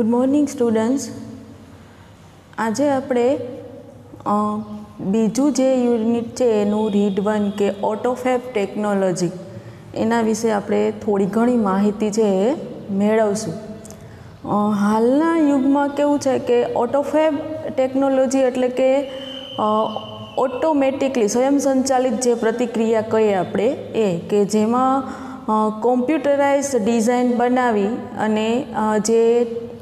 Good morning students. आज आपणे बीजू जे unit है एनु रीड 1 के ऑटोफैब टेक्नोलॉजी एना विषे आपणे थोड़ी घणी माहिती है मेळवशुं। हालना युगमां केवुं छे के ऑटोफैब टेक्नोलॉजी एटले के ऑटोमेटिकली स्वयं संचालित जे प्रतिक्रिया कहीए आपणे ए के जेमां कॉम्प्यूटराइज डिजाइन बनावी अने जे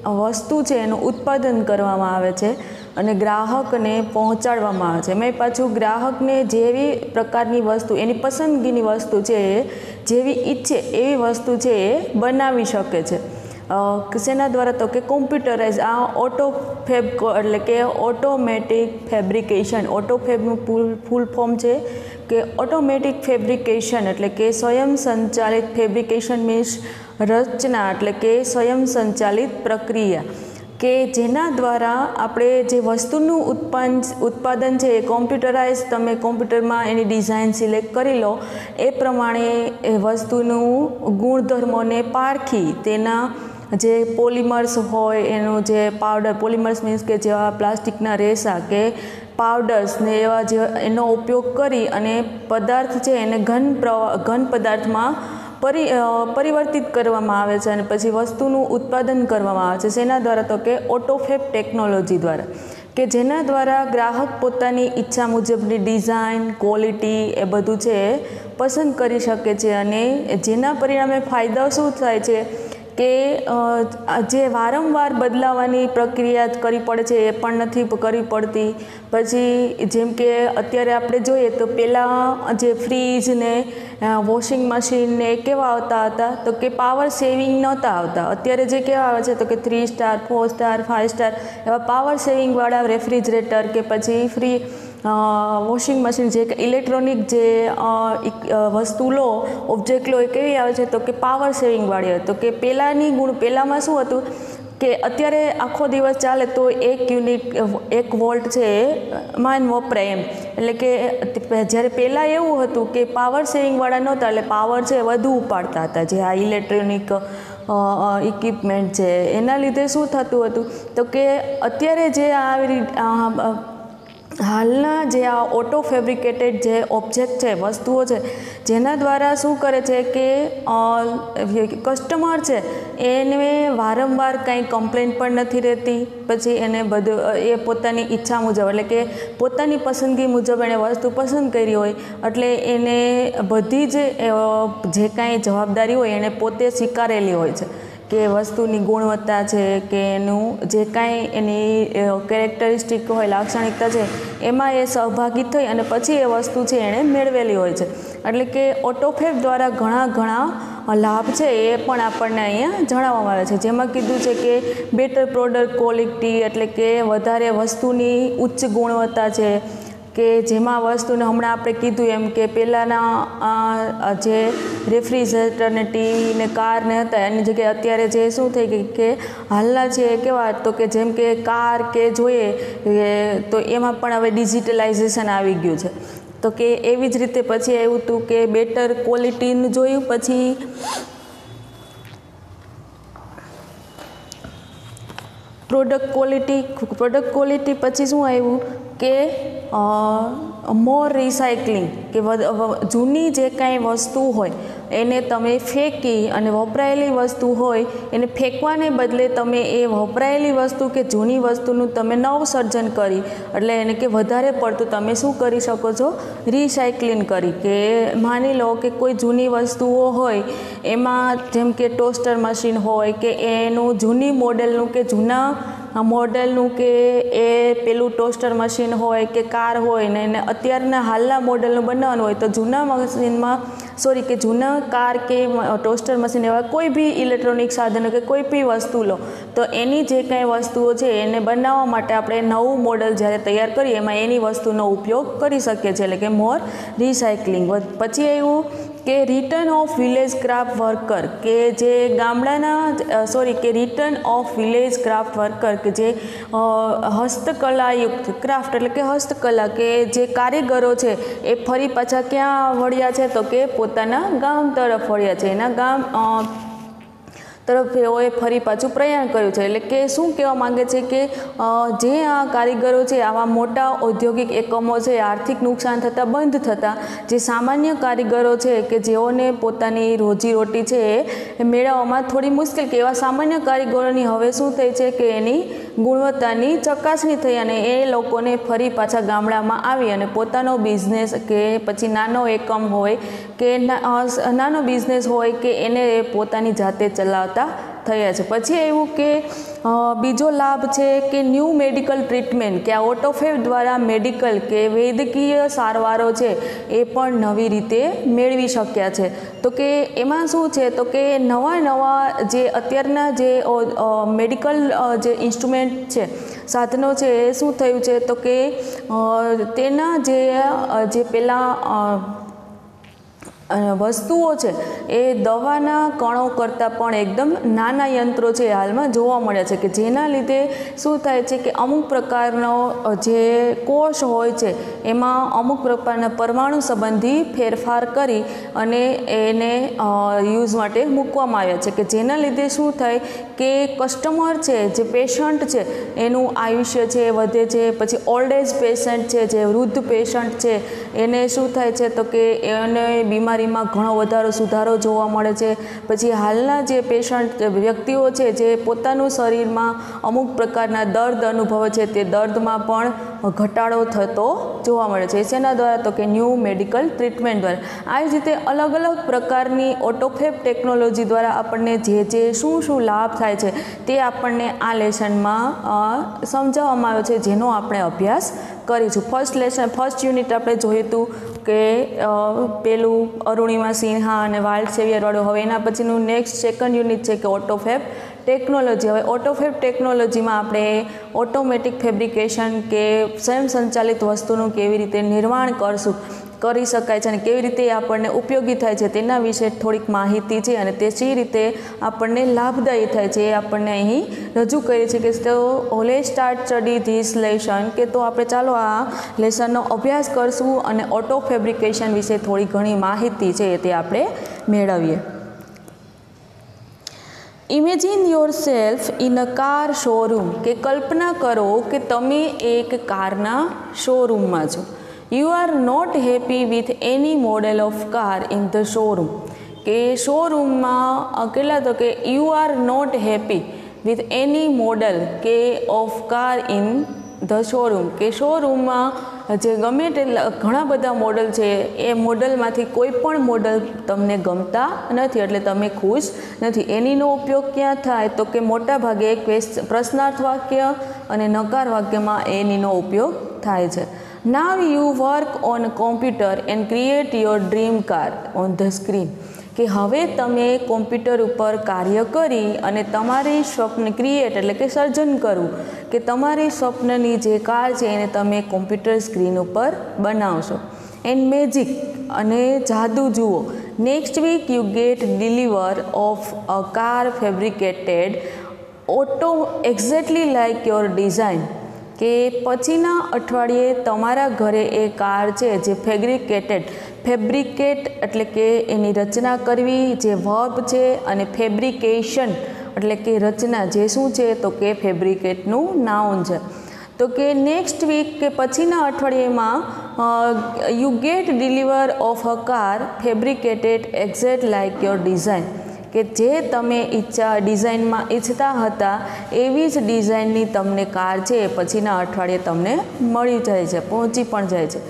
वस्तु है एनु उत्पादन करवामां आवे छे अने ग्राहकने पहोंचाडवामां आवे छे। मैं पाछुं ग्राहकने जेवी प्रकारनी वस्तु एनी पसंदगीनी वस्तु छे जेवी इच्छे एवी वस्तु छे ए बनावी शके छे। सेना द्वारा तो कि कॉम्प्यूटराइज आ ऑटोफैब एटले के ऑटोमेटिक फेब्रिकेशन। ऑटोफैबनुं फूल फॉर्म है कि ऑटोमेटिक फेब्रिकेशन एटले के स्वयं संचालित फेब्रिकेशन मीन्स रचना एटले के स्वयं संचालित प्रक्रिया के जेना द्वारा आपणे जे वस्तुनुं उत्पादन है कॉम्प्यूटराइज तमे कॉम्प्यूटर में एनी डिजाइन सिलेक्ट करी लो ए प्रमाणे वस्तुनुं गुणधर्मोने पारखी तेना जे पॉलीमर्स होय एनो जे पाउडर पॉलीमर्स मीन्स के जेवा प्लास्टिकना रेसा के पाउडर्स ने एवा जे एनो उपयोग करी अने पदार्थ है एने घन पदार्थ में परिवर्तित करवामां आवे छे अने पछी वस्तुनुं उत्पादन करवामां आवे छे। सेना द्वारा तो कि ऑटोफैब टेक्नोलॉजी द्वारा के जेना द्वारा ग्राहक पोतानी इच्छा मुजबनी डिजाइन क्वॉलिटी ए बधुं छे पसंद करी शके छे अने जेना परिणामे फायदो शुं थाय छे के जे वारंवार बदलावानी प्रक्रिया करवी पड़े छे ए पण नथी करवी पड़ती। पछी जेम के अत्यारे आपणे जोईए तो पहेला जे फ्रीज ने वॉशिंग मशीन ने केवा आवता हता तो कि पावर सेविंग नहोता आवता। अत्यारे जे केवा आवे छे तो कि 3 स्टार 4 स्टार 5 स्टार एवा पावर सेविंग वाळा रेफ्रिजरेटर के पछी फ्री वॉशिंग मशीन जे इलेक्ट्रॉनिक जे वस्तु लो ऑब्जेक्ट लो केवी आवे छे तो कि पावर सेविंग वाળી तो कि पेलानी गुण पेलामां शुं हतुं के अत्यारे आखो दिवस चाले तो 1 यूनिट 1 वोल्ट है मान वपराय एम एटले के ज्यारे पहेला एवुं हतुं के पावर सेविंग वाळा नहोता एटले पावर है वधु उपाड़ता हता जे आ इलेक्ट्रॉनिक इक्विपमेंट है एना लीधे शुं थतुं हतुं तो कि अत्यारे जे आवी हालना जे आ ऑटो फेब्रिकेटेड जे ऑब्जेक्ट है वस्तुओं है जेना द्वारा शू करे छे कि कस्टमर है एने वारंवार कई कम्प्लेन पण नथी रहती। पछी एने बधु ए पोतानी इच्छा मुजब एटले के पोतानी पसंदगी मुजब एने वस्तु पसंद करी होय एटले एने बधी जे कांई जवाबदारी होय एने पोते स्वीकारेली होय छे के वस्तुनी गुणवत्ता है कि एनु जे कांई एनी केरेक्टरिस्टिक होय लाक्षणिकता है एमां ए सहभागी थई अने पछी ए वस्तु है एणे मेळवेली होय छे। एटले के ऑटोफैब द्वारा घणा लाभ है ए पण आपणने अहींया जणाववामां आवे छे। जेमां कीधुं छे कि बेटर प्रोडक्ट क्वॉलिटी एटले के वधारे वस्तुनी उच्च गुणवत्ता है के जेमां वस्तुने हमणां आपणे कीधुं एम के पहेलाना जे रेफ्रिजरेटर ने टीवी ने कार ने हता एनी जग्याए अत्यारे जे शुं थई गई के हालना छे केवा तो कि जेम के कार के जोईए तो एमां पण हवे डिजिटलाइजेशन आवी गयुं छे तो कि एवी ज रीते पछी आव्युं हतुं के बेटर क्वॉलिटीनुं जोयुं। पछी प्रोडक्ट क्वॉलिटी पछी शुं आव्युं के मोर रिसाइकलिंग के जूनी जे कांई वस्तु होय एने तमे फेंकी अने वपरायेली वस्तु होय एने फेंकवाने बदले तमे ए वपरायेली वस्तु के जूनी वस्तुनुं तमे नव सर्जन करी एटले एने के वधारे पड़तुं तमे शुं करी शको छो रिसाइकलिंग करी के मानी लो कि कोई जूनी वस्तुओ होय एमां जेम के टोस्टर मशीन होय के एनुं जूनी मॉडलनुं के जूना मॉडलनुं के ए पेलुं टोस्टर मशीन होय के कार होय ने एने अत्याરના हालना मॉडलनुं बनाववानुं होय तो जूना मशीनमां सॉरी के जूना कार के टोस्टर मशीन एवा कोई भी इलेक्ट्रॉनिक साधन के कोई भी वस्तु लो तो एनी जे कांई वस्तुओ छे एने बनाववा माटे आपणे नवुं मॉडल ज्यारे तैयार करीए एमां एनी वस्तुनो उपयोग करी शकीए छीए एटले के मोर रिसाइकलिंग। पछी आव्युं के return of village craft worker के जे गामडाना सॉरी के return of village craft worker के जे हस्तकलायुक्त क्राफ्ट एटले के हस्तकला के जे कारीगरो छे ए फरी पाछा क्यां वळ्या छे तो के पोताना गाम तरफ वळ्या छे। एना गाम તરફ એઓએ ફરી પાછું પ્રયાણ કર્યું છે। એટલે કે શું કહેવા માંગે છે કે જે આ કારીગરો છે, આવા મોટા ઔદ્યોગિક એકમો છે આર્થિક નુકસાન થતાં બંધ થતાં જે સામાન્ય કારીગરો છે કે જેઓને પોતાની રોજીરોટી છે એ મેળવવામાં થોડી મુશ્કેલ, કે એવા સામાન્ય કારીગરોની હવે શું થઈ છે કે એની ગુણવત્તાની ચકાસણી થઈ અને એ લોકોને ફરી પાછા ગામડામાં આવી અને પોતાનો બિઝનેસ કે પછી નાનો એકમ હોય કે નાનો બિઝનેસ હોય કે એને પોતાની જાતે ચલાવતા થયા છે। પછી એવું કે બીજો લાભ છે કે ન્યૂ મેડિકલ ટ્રીટમેન્ટ, કે આ ઓટોફેવ દ્વારા મેડિકલ કે વૈદ્યકીય સારવારો છે એ પણ નવી રીતે મેળવી શક્યા છે। તો કે એમાં શું છે તો કે નવા જે અત્યારના જે મેડિકલ જે ઇન્સ્ટ્રુમેન્ટ છે, સાધનો છે, એ શું થયું છે તો કે તેના જે પેલા વસ્તુઓ છે એ દવાના કણો કરતાં પણ એકદમ નાના યંત્રો છે હાલમાં જોવા મળે છે, કે જેના લીધે શું થાય છે કે અમુક પ્રકારનો જે કોષ હોય છે એમાં અમુક પ્રકારના પરમાણુ સંબંધી ફેરફાર કરી અને એને યુઝ માટે મૂકવામાં આવ્યા છે, કે જેના લીધે શું થાય કે કસ્ટમર છે, જે પેશન્ટ છે એનું આયુષ્ય છે વધે છે। પછી ઓલ્ડ એજ પેશન્ટ છે, જે વૃદ્ધ પેશન્ટ છે, એને શું થાય છે તો કે એને બીમારીમાં ઘણો સુધારો જોવા મળે છે। પછી હાલના જે પેશન્ટ વ્યક્તિઓ છે જે પોતાનું શરીરમાં અમુક પ્રકારના દર્દ અનુભવે છે, તે દર્દમાં પણ ઘટાડો થતો જોવા મળે છે। શેના દ્વારા તો કે ન્યૂ મેડિકલ ટ્રીટમેન્ટ દ્વારા। આવી જ રીતે અલગ અલગ પ્રકારની ઓટોફેવ ટેકનોલોજી દ્વારા આપણને જે શું લાભ થાય છે તે આપણને આ લેસનમાં સમજાવવામાં આવ્યો છે, જેનો આપણે અભ્યાસ કરીશું। ફર્સ્ટ યુનિટ આપણે જોયું હતું કે પેલું અરુણિમા સિન્હા અને વાઇલ્ડ સેવિયરવાળું। હવે એના પછીનું સેકન્ડ યુનિટ છે કે ઓટોફેવ ટેકનોલોજી। હવે ઓટોફેવ ટેકનોલોજીમાં આપણે ઓટોમેટિક ફેબ્રિકેશન કે સ્વયં સંચાલિત વસ્તુનું કેવી રીતે નિર્માણ કરી શકાય છે અને કેવી રીતે આપણને ઉપયોગી થાય છે તેના વિશે થોડીક માહિતી છે અને તે સી રીતે આપણને લાભદાયી થાય છે એ આપણને અહીં રજૂ કરી છે। કે તો let's start study this lesson, કે તો આપણે ચાલો આ લેસનનો અભ્યાસ કરશું અને ઓટો ફેબ્રિકેશન વિશે થોડી ઘણી માહિતી છે તે આપણે મેળવીએ। Imagine yourself in a car showroom, કે કલ્પના કરો કે તમે એક કારના શોરૂમમાં છો। You are not happy with any model of car in the showroom, કે શોરૂમમાં કેટલા તો કે you are not happy with any model કે of car in the showroom, કે શોરૂમમાં જે ગમે તેટલા ઘણા બધા મોડલ છે એ મોડલમાંથી કોઈ પણ મોડલ તમને ગમતા નથી, એટલે તમે ખુશ નથી। એનીનો ઉપયોગ ક્યાં થાય તો કે મોટા ભાગે પ્રશ્નાર્થ વાક્ય અને નકાર વાક્યમાં એનીનો ઉપયોગ થાય છે। Now you work on a computer and create your dream car on the screen, કે હવે તમે કોમ્પ્યુટર ઉપર કાર્ય કરી અને તમારી સ્વપ્ન ક્રિએટ એટલે કે સર્જન કરવું, કે તમારી સ્વપ્નની જે કાર છે એને તમે કોમ્પ્યુટર સ્ક્રીન ઉપર બનાવશો। એન્ડ મેજિક, અને જાદુ જુઓ। Next week you get deliver of a car fabricated auto exactly like your design, કે પછીના અઠવાડિયે તમારા ઘરે એ કાર છે જે ફેબ્રિકેટ એટલે કે એની રચના કરવી, જે વર્બ છે, અને ફેબ્રિકેશન એટલે કે રચના, જે શું છે તો કે ફેબ્રિકેટનું નાઉન છે। તો કે નેક્સ્ટ વીક કે પછીના અઠવાડિયેમાં you get deliver of a car fabricated exact like your design, કે જે તમે ડિઝાઇનમાં ઈચ્છતા હતા એવી જ ડિઝાઇનની તમને કાર છે પછીના અઠવાડિયે તમને મળી જાય છે, પહોંચી પણ જાય છે।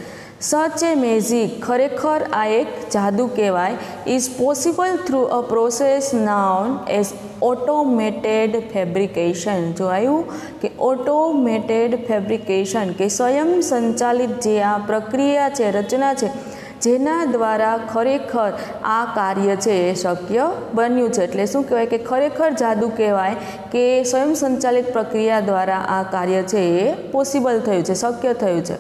સચ એ મેજિક, ખરેખર આ એક જાદુ કહેવાય, is possible through a process known as automated fabrication. જો આવ્યું કે ઓટોમેટેડ ફેબ્રિકેશન, કે સ્વયં સંચાલિત જે આ પ્રક્રિયા છે, રચના છે, જેના દ્વારા ખરેખર આ કાર્ય છે એ શક્ય બન્યું છે। એટલે શું કહેવાય કે ખરેખર જાદુ કહેવાય કે સ્વયં સંચાલિત પ્રક્રિયા દ્વારા આ કાર્ય છે એ પોસિબલ થયું છે, શક્ય થયું છે।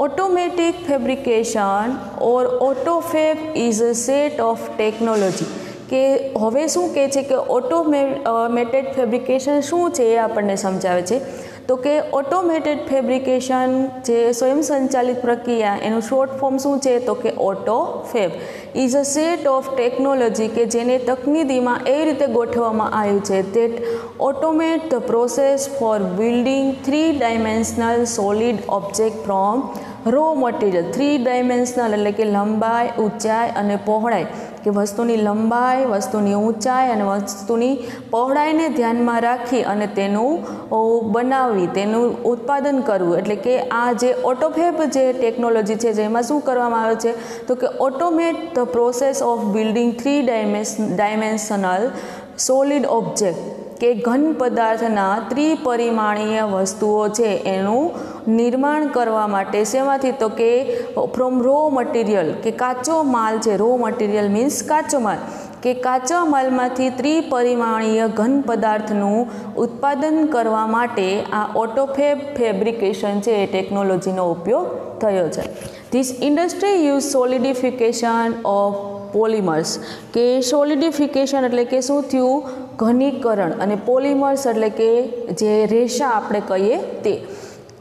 Automatic fabrication or autofab is a set of technology, કે હવે શું કહે છે કે ઓટોમેટેડ ફેબ્રિકેશન શું છે એ આપણને સમજાવે છે। તો કે ઓટોમેટેડ ફેબ્રિકેશન જે સ્વયંસંચાલિત પ્રક્રિયા એનું શોર્ટ ફોર્મ શું છે તો કે autofab is a set of technology કે જેને તકનીકીમાં એ રીતે ગોઠવવામાં આવ્યું છે that automate the process for building 3 dimensional solid object from raw material 3 dimensional એટલે કે લંબાઈ, ઊંચાઈ અને પહોળાઈ કે વસ્તુની લંબાઈ, વસ્તુની ઊંચાઈ અને વસ્તુની પહોળાઈને ધ્યાનમાં રાખી અને તેનું બનાવવી, તેનું ઉત્પાદન કરવું. એટલે કે આ જે ઓટોફેબ જે ટેકનોલોજી છે જેમાં શું કરવામાં આવે છે તો કે automate the process of building 3 dimensional solid object કે ઘન પદાર્થના ત્રિપરિમાણીય વસ્તુઓ છે એનું નિર્માણ કરવા માટે શેમાંથી તો કે ફ્રોમ રો મટીરિયલ કે કાચો માલ છે. રો મટીરિયલ મીન્સ કાચો માલ કે કાચા માલમાંથી ત્રિપરિમાણીય ઘન પદાર્થનું ઉત્પાદન કરવા માટે આ ઓટોફેબ ફેબ્રિકેશન છે એ ટેકનોલોજીનો ઉપયોગ થયો છે. This industry use solidification of polymers કે સોલિડિફિકેશન એટલે કે શું થયું ઘનીકરણ અને પોલિમર્સ એટલે કે જે રેશા આપણે કહીએ તે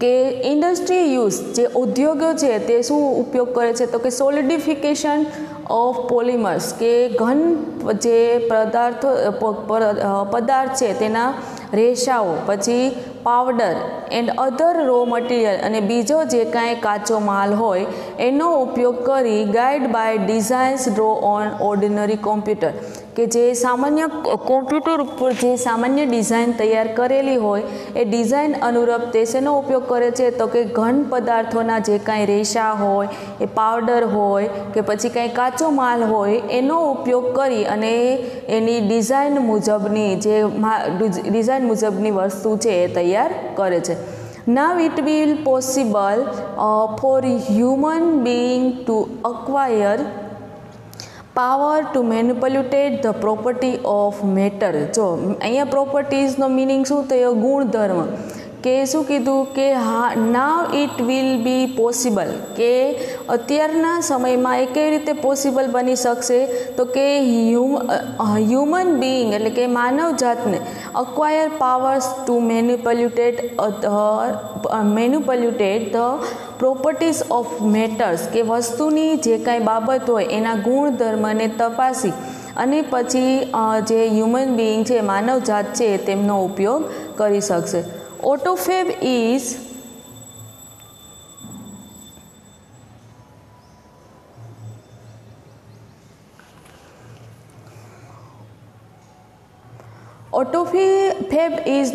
કે ઇન્ડસ્ટ્રી યુઝ જે ઉદ્યોગો છે તે શું ઉપયોગ કરે છે તો કે સોલિડિફિકેશન ઓફ પોલિમર્સ કે ઘન જે પદાર્થ છે તેના રેશાઓ પછી powder and other raw material અને બીજો જે કાંઈ કાચો માલ હોય એનો ઉપયોગ કરી guide by designs draw on ordinary computer કે જે સામાન્ય કોમ્પ્યુટર ઉપર જે સામાન્ય ડિઝાઇન તૈયાર કરેલી હોય એ ડિઝાઇન અનુરૂપ તે શેનો ઉપયોગ કરે છે તો કે ઘન પદાર્થોના જે કાંઈ રેશા હોય એ પાવડર હોય કે પછી કાંઈ કાચો માલ હોય એનો ઉપયોગ કરી અને એની ડિઝાઇન મુજબની વસ્તુ છે એ તૈયાર કરે છે. Now it will possible for human being to acquire power to manipulate the property of matter. જો અહીંયા પ્રોપર્ટીઝનો મિનિંગ શું થયો ગુણધર્મ કે શું કીધું કે હા now it will be possible કે અત્યારના સમયમાં એ કઈ રીતે પોસિબલ બની શકશે તો કે હ્યુમન બિંગ એટલે કે માનવ જાતને acquire powers to manipulate the properties of matters કે વસ્તુની જે કાંઈ બાબત હોય એના ગુણધર્મને તપાસી અને પછી જે હ્યુમન બિંગ છે માનવ જાત છે તેમનો ઉપયોગ કરી શકશે. Autofab is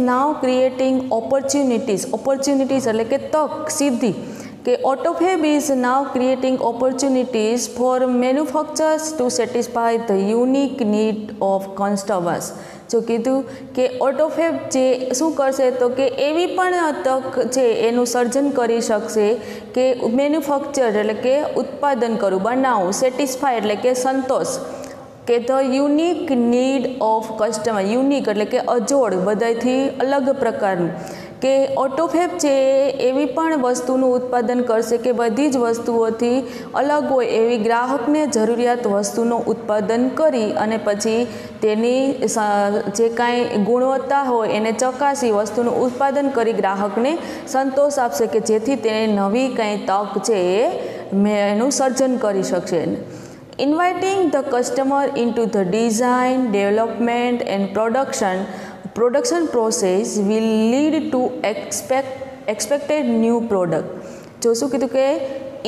now creating opportunities એટલે કે તક સિદ્ધિ કે autofab is now creating opportunities for manufacturers to satisfy the unique need of customers. જો કીધું કે ઓટોફેબ જે શું કરશે તો કે એવી પણ તક છે એનું સર્જન કરી શકશે કે મેન્યુફેક્ચર એટલે કે ઉત્પાદન કરવું, બનાવવું, સેટિસ્ફાય એટલે કે સંતોષ કે the unique need of customer. Unique એટલે કે અજોડ બધાથી અલગ પ્રકારનું કે ઓટોફેબ છે એવી પણ વસ્તુનું ઉત્પાદન કરશે કે બધી જ વસ્તુઓથી અલગ હોય એવી ગ્રાહકને જરૂરિયાત વસ્તુનું ઉત્પાદન કરી અને પછી તેની જે કાંઈ ગુણવત્તા હોય એને ચકાસી વસ્તુનું ઉત્પાદન કરી ગ્રાહકને સંતોષ આપશે કે જેથી તેને નવી કાંઈ તક છે એનું સર્જન કરી શકશે. Inviting the customer into the design, development and production process will lead to expected new product. જો શું કીધું કે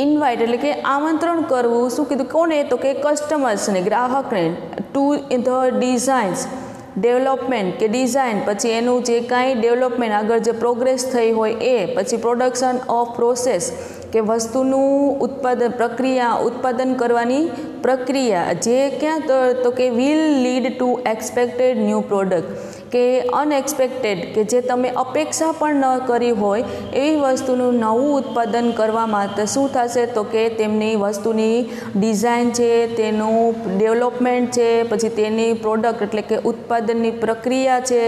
ઇન્વાઇટ એટલે કે આમંત્રણ કરવું, શું કીધું કોને તો કે કસ્ટમર્સને ગ્રાહકને ટુ ધ ડિઝાઇન્સ ડેવલપમેન્ટ કે ડિઝાઇન પછી એનું જે કાંઈ ડેવલપમેન્ટ આગળ જે પ્રોગ્રેસ થઈ હોય એ પછી પ્રોડક્શન ઓફ પ્રોસેસ કે વસ્તુનું ઉત્પાદન કરવાની પ્રક્રિયા જે ક્યાં તો કે will lead to expected new product કે અનએક્સપેક્ટેડ કે જે તમે અપેક્ષા પણ ન કરી હોય એવી વસ્તુનું નવું ઉત્પાદન કરવામાં તો શું થશે તો કે તેમની વસ્તુની ડિઝાઇન છે, તેનું ડેવલપમેન્ટ છે, પછી તેની પ્રોડક્ટ એટલે કે ઉત્પાદનની પ્રક્રિયા છે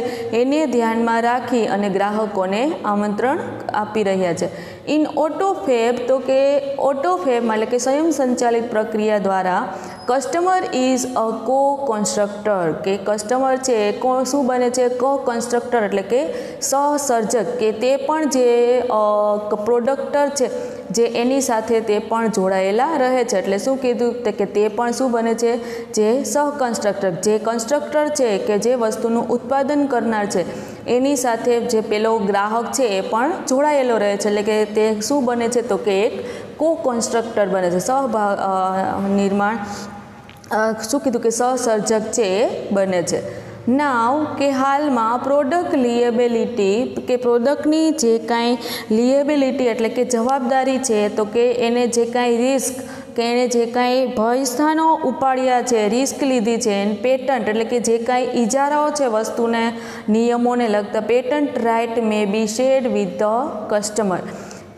એને ધ્યાનમાં રાખી અને ગ્રાહકોને આમંત્રણ આપી રહ્યા છે. ઇન ઓટોફેબ તો કે ઓટોફેબ એટલે કે સ્વયં સંચાલિત પ્રક્રિયા દ્વારા કસ્ટમર ઇઝ અ કો કન્સ્ટ્રક્ટર કે કસ્ટમર છે શું બને છે કો કન્સ્ટ્રક્ટર એટલે કે સહસર્જક કે તે પણ જે પ્રોડક્ટર છે જે એની સાથે તે પણ જોડાયેલા રહે છે એટલે શું કીધું કે તે પણ શું બને છે જે સહકન્સ્ટ્રક્ટર જે કન્સ્ટ્રક્ટર છે કે જે વસ્તુનું ઉત્પાદન કરનાર છે એની સાથે જે પેલો ગ્રાહક છે એ પણ જોડાયેલો રહે છે એટલે કે તે શું બને છે તો કે એક કો કન્સ્ટ્રક્ટર બને છે નિર્માણ શું કીધું કે સહસર્જક છે એ બને છે. નાવ કે હાલમાં પ્રોડક્ટ લિએબિલિટી કે પ્રોડક્ટની જે કાંઈ લિએબિલિટી એટલે કે જવાબદારી છે તો કે એને જે કાંઈ રિસ્ક કે એણે જે કાંઈ ભયસ્થાનો ઉપાડ્યા છે રિસ્ક લીધી છે પેટન્ટ એટલે કે જે કાંઈ ઇજારાઓ છે વસ્તુને નિયમોને લગતા patent right may be shared with the customer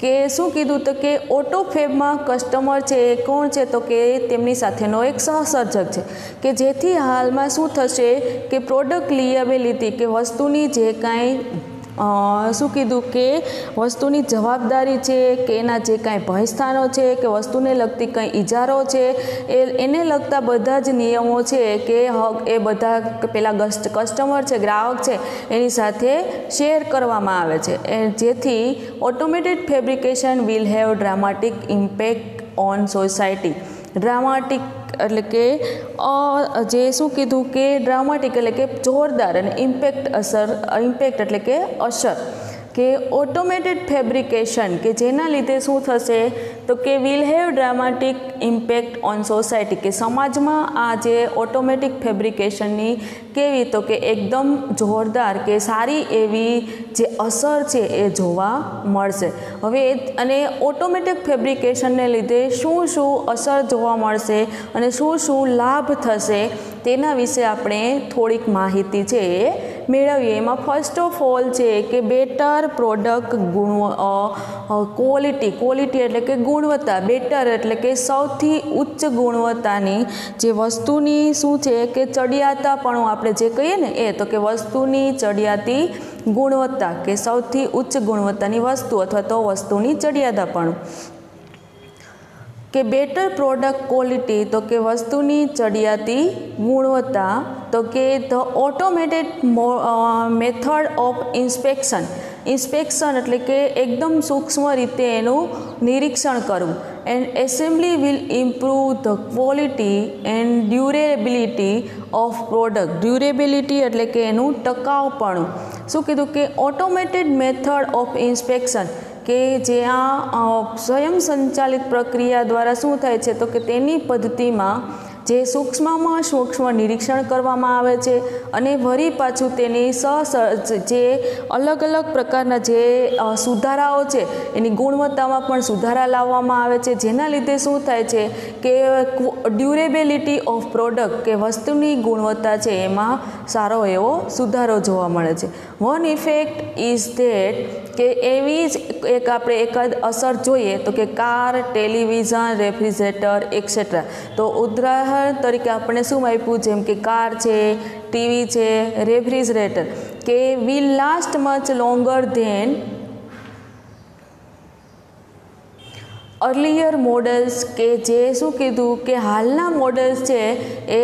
કે શું કીધું તો કે ઓટોફેબમાં કસ્ટમર છે એ કોણ છે તો કે તેમની સાથેનો એક સહસર્જક છે કે જેથી હાલમાં શું થશે કે પ્રોડક્ટ લિએબિલિટી કે વસ્તુની જે કાંઈ શું કીધું કે વસ્તુની જવાબદારી છે કે એના જે કાંઈ ભયસ્થાનો છે કે વસ્તુને લગતી કંઈ ઇજારો છે એને લગતા બધા જ નિયમો છે કે એ બધા પેલા કસ્ટમર છે ગ્રાહક છે એની સાથે શેર કરવામાં આવે છે જેથી automated fabrication will have dramatic impact on society. Dramatic એટલે કે જે શું કીધું કે ડ્રામાટિક એટલે કે જોરદાર અને ઇમ્પેક્ટ એટલે કે અસર કે ઓટોમેટેડ ફેબ્રિકેશન કે જેના લીધે શું થશે તો કે will have dramatic impact on society કે સમાજમાં આ જે ઓટોમેટિક ફેબ્રિકેશનની કેવી તો કે એકદમ જોરદાર કે સારી એવી જે અસર છે એ જોવા મળશે. હવે અને ઓટોમેટિક ફેબ્રિકેશનને લીધે શું અસર જોવા મળશે અને શું લાભ થશે તેના વિશે આપણે થોડીક માહિતી છે એ મેળવીએ. એમાં ફર્સ્ટ ઓફ ઓલ છે કે બેટર પ્રોડક્ટ ક્વોલિટી એટલે કે ગુણવત્તા બેટર એટલે કે સૌથી ઉચ્ચ ગુણવત્તાની જે વસ્તુની શું છે કે ચડિયાતાપણું આપણે જે કહીએ ને એ તો કે વસ્તુની ચડિયાતી ગુણવત્તા કે સૌથી ઉચ્ચ ગુણવત્તાની વસ્તુ અથવા તો વસ્તુની ચડિયાતાપણું કે બેટર પ્રોડક્ટ ક્વોલિટી તો કે વસ્તુની ચડિયાતી ગુણવત્તા તો કે the automated method of inspection એટલે કે એકદમ સૂક્ષ્મ રીતે એનું નિરીક્ષણ કરવું and assembly will improve the quality and durability of product. Durability એટલે કે એનું ટકાઉપણું. શું કીધું કે ઓટોમેટેડ મેથડ ઓફ ઇન્સ્પેક્શન કે જે આ સ્વયં સંચાલિત પ્રક્રિયા દ્વારા શું થાય છે તો કે તેની પદ્ધતિમાં જે સૂક્ષ્મમાં સૂક્ષ્મ નિરીક્ષણ કરવામાં આવે છે અને વળી પાછું તેની જે અલગ અલગ પ્રકારના જે સુધારાઓ છે એની ગુણવત્તામાં પણ સુધારા લાવવામાં આવે છે જેના લીધે શું થાય છે કે ડ્યુરેબિલિટી ઓફ પ્રોડક્ટ કે વસ્તુની ગુણવત્તા છે એમાં સારો એવો સુધારો જોવા મળે છે. વન ઇફેક્ટ ઇઝ ધેટ કે એવી જ આપણે એકાદ અસર જોઈએ તો કે કાર ટેલિવિઝન રેફ્રિજરેટર એક્સેટ્રા તો ઉદાહરણ તરીકે આપણે શું આપ્યું જેમ કે કાર છે ટીવી છે રેફ્રિજરેટર કે will last much longer than earlier models કે જે શું કીધું કે હાલના મોડલ્સ છે એ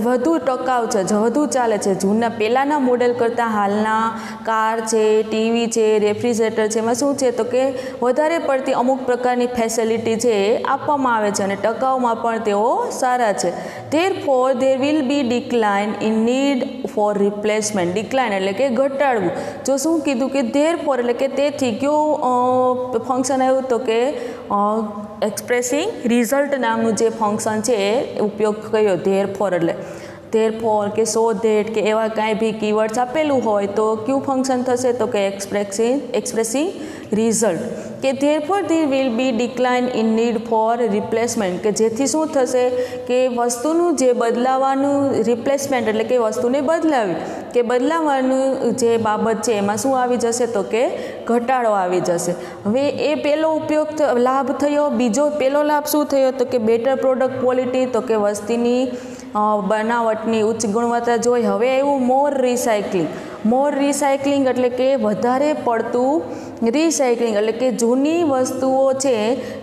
વધુ ટકાઉ છે વધુ ચાલે છે પહેલાંના મોડલ કરતાં હાલના કાર છે ટીવી છે રેફ્રિજરેટર છે એમાં શું છે તો કે વધારે પડતી અમુક પ્રકારની ફેસિલિટી છે એ આપવામાં આવે છે અને ટકાઉમાં પણ તેઓ સારા છે. Therefore there will be decline in need four replacement. Decline એટલે કે ઘટાડવું. જો શું કીધું કે ધેરફોર એટલે કે તેથી કયું ફંક્શન આવ્યું તો કે એક્સપ્રેસિંગ રિઝલ્ટ નામનું જે ફંક્શન છે એ ઉપયોગ કર્યો ધેરફોર એટલે ધેરફોર કે સો ધેટ કે એવા કાંઈ બી કીવર્ડ્સ આપેલું હોય તો કયું ફંક્શન થશે તો કે એક્સપ્રેસિંગ રિઝલ્ટ કે therefore there will be decline in need four replacement કે જેથી શું થશે કે વસ્તુનું જે બદલાવાનું રિપ્લેસમેન્ટ એટલે કે વસ્તુને બદલાવી કે બદલાવાનું જે બાબત છે એમાં શું આવી જશે તો કે ઘટાડો આવી જશે. હવે એ પહેલો લાભ થયો. બીજો પહેલો લાભ શું થયો તો કે બેટર પ્રોડક્ટ ક્વોલિટી તો કે વસ્તીની બનાવટની ઉચ્ચ ગુણવત્તા જોઈ. હવે એવું મોર રિસાયકલિંગ એટલે કે વધારે પડતું રિસાયકલિંગ એટલે કે જૂની વસ્તુઓ છે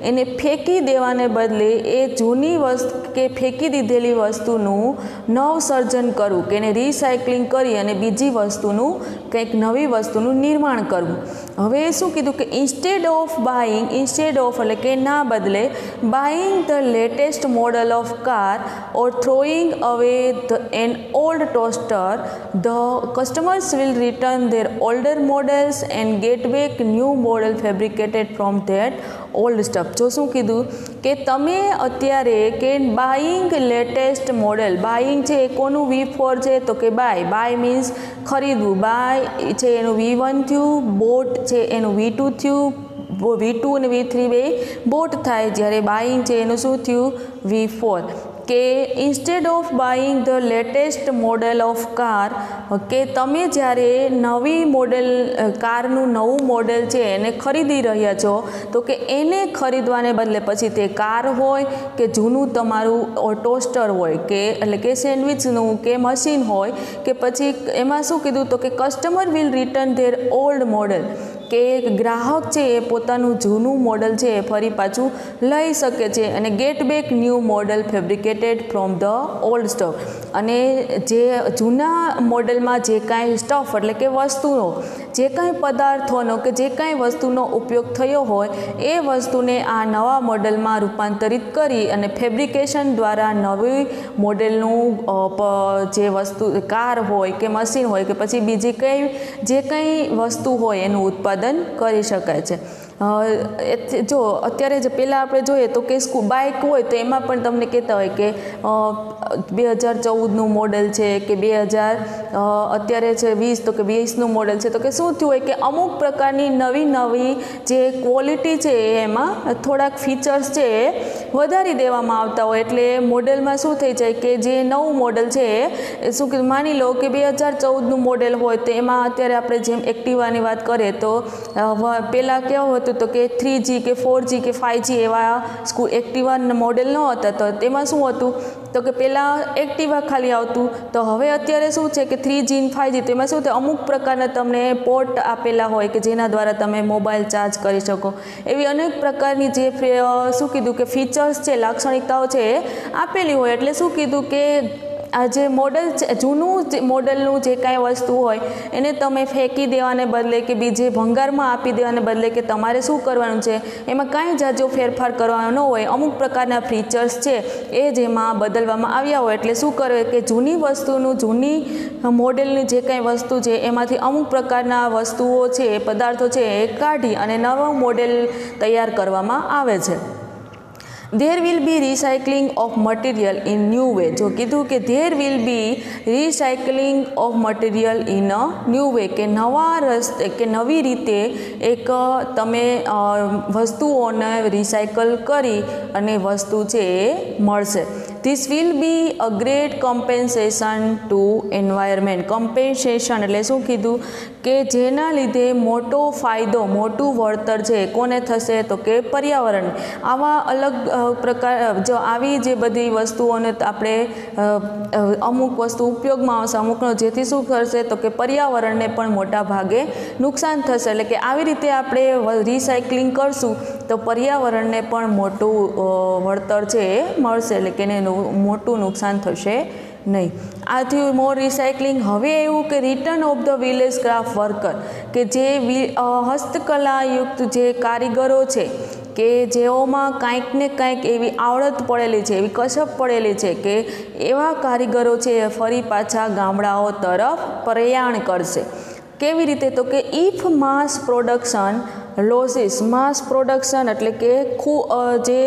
એને ફેંકી દેવાને બદલે એ જૂની વસ્તુ કે ફેંકી દીધેલી વસ્તુનું નવસર્જન કરવું, કે એને રિસાયકલિંગ કરી અને બીજી વસ્તુનું કંઈક નવી વસ્તુનું નિર્માણ કરવું. હવે શું કીધું કે ઇન્સ્ટેડ ઓફ એટલે કે ના બદલે buying the latest model of car or throwing away an old toaster, the customers will return their older models and get back new model fabricated from that old stuff. જો શું કીધું કે તમે અત્યારે કે બાઇંગ લેટેસ્ટ મોડલ, બાઇંગ છે એ કોનું V4 છે તો કે બાય મીન્સ ખરીદવું, બાય છે એનું V1 થયું, બોટ છે એનું V2 થયું, V2 અને V3 બે બોટ થાય, જ્યારે બાઇંગ છે એનું શું થયું V4. કે instead of buying the latest model of car, કે તમે જ્યારે નવી મોડેલ કારનું નવું મોડેલ છે એને ખરીદી રહ્યા છો તો કે એને ખરીદવાને બદલે પછી તે કાર હોય કે જૂનું તમારું ટોસ્ટર હોય કે એટલે કે સેન્ડવિચનું કે મશીન હોય, કે પછી એમાં શું કીધું તો કે customer will return there old model, કે ગ્રાહક છે એ પોતાનું જૂનું મોડલ છે એ ફરી પાછું લઈ શકે છે, અને gate back new model fabricated from the old stuff. અને જે જૂના મોડલમાં જે કાંઈ સ્ટફ એટલે કે વસ્તુનો, જે કાંઈ પદાર્થોનો કે જે કાંઈ વસ્તુનો ઉપયોગ થયો હોય એ વસ્તુને આ નવા મોડલમાં રૂપાંતરિત કરી અને ફેબ્રિકેશન દ્વારા નવી મોડેલનું જે વસ્તુ કાર હોય કે મશીન હોય કે પછી બીજી કંઈ જે કંઈ વસ્તુ હોય એનું ઉત્પાદન કરી શકાય છે. જો અત્યારે જે પહેલાં આપણે જોઈએ તો કે બાઇક હોય તો એમાં પણ તમને કહેતા હોય કે 2014નું મોડેલ છે કે અત્યારે છે 20 તો કે 20નું મોડેલ છે, તો કે શું થયું હોય કે અમુક પ્રકારની નવી જે ક્વોલિટી છે એમાં થોડાક ફીચર્સ છે એ વધારી દેવામાં આવતા હોય, એટલે મોડેલમાં શું થઈ જાય કે જે નવું મોડેલ છે એ શું કે માની લો કે 2014નું મોડેલ હોય તો એમાં અત્યારે આપણે જેમ એક્ટિવાની વાત કરીએ તો પહેલાં કેવું હતું તો કે 3G કે 4G કે 5G એવા એક્ટિવા મોડેલ ન હતા, તો તેમાં શું હતું તો કે પહેલાં એક્ટિવા ખાલી આવતું, તો હવે અત્યારે શું છે કે 3G અને 5G, તેમાં શું થાય અમુક પ્રકારના તમને પોર્ટ આપેલા હોય કે જેના દ્વારા તમે મોબાઈલ ચાર્જ કરી શકો, એવી અનેક પ્રકારની જે શું કીધું કે ફીચર્સ છે, લાક્ષણિકતાઓ છે એ આપેલી હોય. એટલે શું કીધું કે આ જે મોડલ છે જૂનું મોડલનું જે કાંઈ વસ્તુ હોય એને તમે ફેંકી દેવાને બદલે કે બીજે ભંગારમાં આપી દેવાને બદલે કે તમારે શું કરવાનું છે એમાં કાંઈ જાજો ફેરફાર કરવાનો ન હોય, અમુક પ્રકારના ફીચર્સ છે એ જેમાં બદલવામાં આવ્યા હોય, એટલે શું કરે કે જૂની વસ્તુનું જૂની મોડેલની જે કાંઈ વસ્તુ છે એમાંથી અમુક પ્રકારના વસ્તુઓ છે પદાર્થો છે એ કાઢી અને નવું મોડેલ તૈયાર કરવામાં આવે છે. There will be recycling of material in new way. જો કીધું કે there will be recycling of material in a new way, કે નવા રસ્તે કે નવી રીતે એક તમે વસ્તુઓને રિસાયકલ કરી અને વસ્તુ છે એ મળશે. This will be a great compensation to environment. Compensation એટલે શું કીધું કે જેના લીધે મોટો ફાયદો, મોટું વળતર છે કોને થશે તો કે પર્યાવરણ. આવા અલગ પ્રકાર જો આવી જે બધી વસ્તુઓને આપણે અમુક વસ્તુ ઉપયોગમાં આવશે, અમુકનો જેથી શું કરશે તો કે પર્યાવરણને પણ મોટા ભાગે નુકસાન થશે. એટલે કે આવી રીતે આપણે રિસાયકલિંગ કરશું તો પર્યાવરણને પણ મોટું વળતર છે એ મળશે, એટલે કે એને મોટું નુકસાન થશે નહીં. આથી મોર રિસાયકલિંગ. હવે એવું કે return of the village craft worker, કે જે હસ્તકલાયુક્ત જે કારીગરો છે કે જેઓમાં કાંઈક ને કાંઈક એવી આવડત પડેલી છે, એવી કસબ પડેલી છે કે એવા કારીગરો છે એ ફરી પાછા ગામડાઓ તરફ પ્રયાણ કરશે. કેવી રીતે તો કે if mass production losses. Mass production એટલે કે જે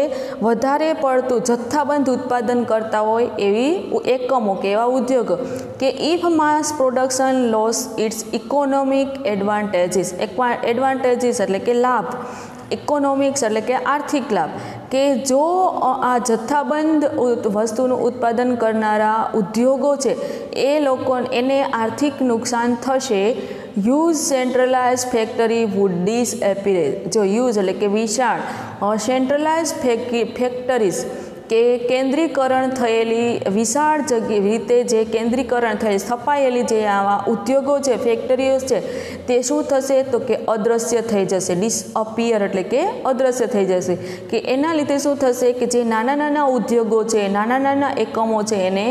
વધારે પડતું જથ્થાબંધ ઉત્પાદન કરતા હોય એવી એકમો કે એવા ઉદ્યોગો, કે if mass production lose its economic advantages. Advantages એટલે કે લાભ, ઇકોનોમિક્સ એટલે કે આર્થિક લાભ, કે જો આ જથ્થાબંધ વસ્તુનું ઉત્પાદન કરનારા ઉદ્યોગો છે એ લોકો એને આર્થિક નુકસાન થશે. Huge centralise factory would disappear. જો યુઝ એટલે કે વિશાળ સેન્ટ્રલાઇઝ ફેક્ટરીઝ કે કેન્દ્રીકરણ થયેલી વિશાળ રીતે જે કેન્દ્રીકરણ થયેલી સ્થપાયેલી જે આવા ઉદ્યોગો છે, ફેક્ટરીઓ છે, તે શું થશે તો કે અદૃશ્ય થઈ જશે. ડિસઅપિયર એટલે કે અદૃશ્ય થઈ જશે. કે એના લીધે શું થશે કે જે નાના નાના ઉદ્યોગો છે, નાના નાના એકમો છે, એને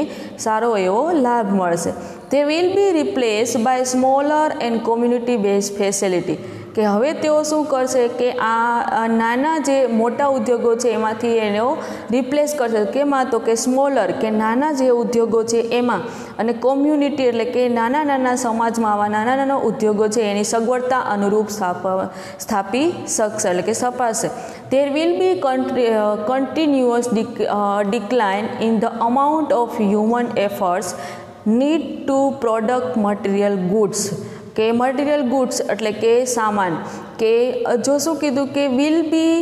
સારો એવો લાભ મળશે. They will be replaced by smaller and community based facility. કે હવે તેઓ શું કરશે કે આ નાના જે મોટા ઉદ્યોગો છે એમાંથી એનો રિપ્લેસ કરશે. કેમાં તો કે સ્મોલર કે નાના જે ઉદ્યોગો છે એમાં, અને કોમ્યુનિટી એટલે કે નાના નાના સમાજમાં આવા નાના નાના ઉદ્યોગો છે એની સગવડતા અનુરૂપ સ્થાપી શકશે એટલે કે સ્થપાશે. There will be continuous decline in the amount of human efforts need to product material goods. કે મટીરિયલ ગુડ્સ એટલે કે સામાન, કે જો શું કીધું કે વિલ બી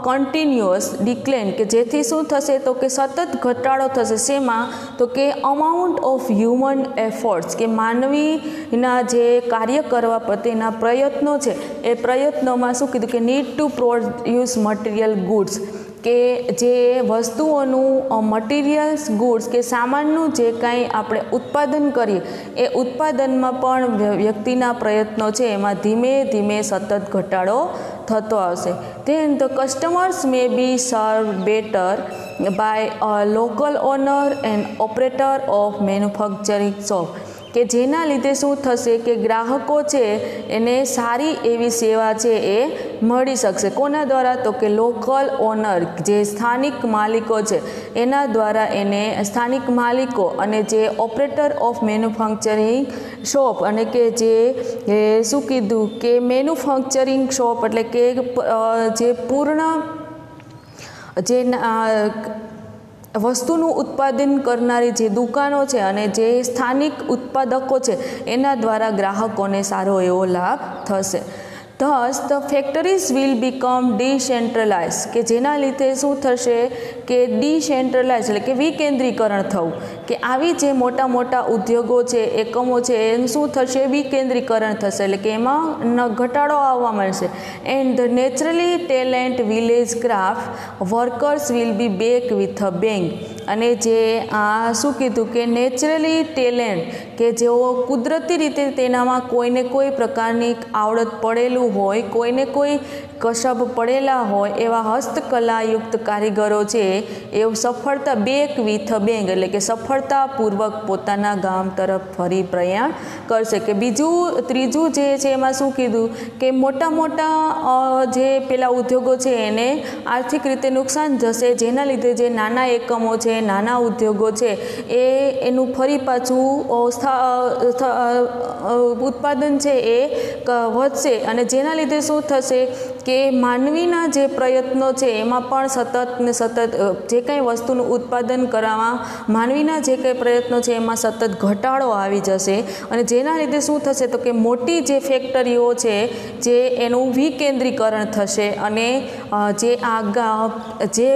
કન્ટિન્યુઅસ ડિક્લાઇન, કે જેથી શું થશે તો કે સતત ઘટાડો થશે. શેમાં તો કે અમાઉન્ટ ઓફ હ્યુમન એફર્ટ્સ, કે માનવીના જે કાર્ય કરવા પ્રત્યેના પ્રયત્નો છે એ પ્રયત્નોમાં શું કીધું કે need to produce material goods, કે જે વસ્તુઓનું મટીરિયલ્સ ગુડ્સ કે સામાનનું જે કાંઈ આપણે ઉત્પાદન કરીએ એ ઉત્પાદનમાં પણ વ્યક્તિના પ્રયત્નો છે એમાં ધીમે ધીમે સતત ઘટાડો થતો આવશે. Then the customers may be serve better by a local owner and operator of manufacturing shop, કે જેના લીધે શું થશે કે ગ્રાહકો છે એને સારી એવી સેવા છે એ મળી શકશે. કોના દ્વારા તો કે લોકલ ઓનર, જે સ્થાનિક માલિકો છે એના દ્વારા એને સ્થાનિક માલિકો, અને જે ઓપરેટર ઓફ મેન્યુફેક્ચરિંગ શોપ, અને કે જે શું કીધું કે મેન્યુફેક્ચરિંગ શોપ એટલે કે જે પૂર્ણ જે વસ્તુનું ઉત્પાદન કરનારી જે દુકાનો છે અને જે સ્થાનિક ઉત્પાદકો છે એના દ્વારા ગ્રાહકોને સારો એવો લાભ થશે. Thus the factories will become decentralized, કે જેના લીધે શું થશે કે ડિસેન્ટ્રલાઇઝ એટલે કે વિકેન્દ્રીકરણ થવું, કે આવી જે મોટા મોટા ઉદ્યોગો છે, એકમો છે, એનું શું થશે વિકેન્દ્રીકરણ થશે એટલે કે એમાં ઘટાડો આવવા મળશે. And the naturally talent village craft workers will be back with a bang, અને જે આ શું કીધું કે નેચરલી ટેલેન્ટ, કે જેઓ કુદરતી રીતે તેનામાં કોઈને કોઈ પ્રકારની આવડત પડેલું હોય, કોઈને કોઈ કસબ પડેલા હોય એવા હસ્તકલાયુક્ત કારીગરો છે એ સફળતા બેક વિથ બેંગ એટલે કે સફળતાપૂર્વક પોતાના ગામ તરફ ફરી પ્રયાણ કરશે. કે ત્રીજું જે છે એમાં શું કીધું કે મોટા મોટા જે પેલા ઉદ્યોગો છે એને આર્થિક રીતે નુકસાન જશે, જેના લીધે જે નાના એકમો છે, નાના ઉદ્યોગો છે એ એનું ફરી પાછું ઉત્પાદન છે એ વધશે, અને જેના લીધે શું થશે કે માનવીના જે પ્રયત્નો છે એમાં પણ સતત ને સતત જે કંઈ વસ્તુનું ઉત્પાદન કરવામાં માનવીના જે કંઈ પ્રયત્નો છે એમાં સતત ઘટાડો આવી જશે, અને જેના લીધે શું થશે તો કે મોટી જે ફેક્ટરીઓ છે જે એનું વિકેન્દ્રીકરણ થશે, અને જે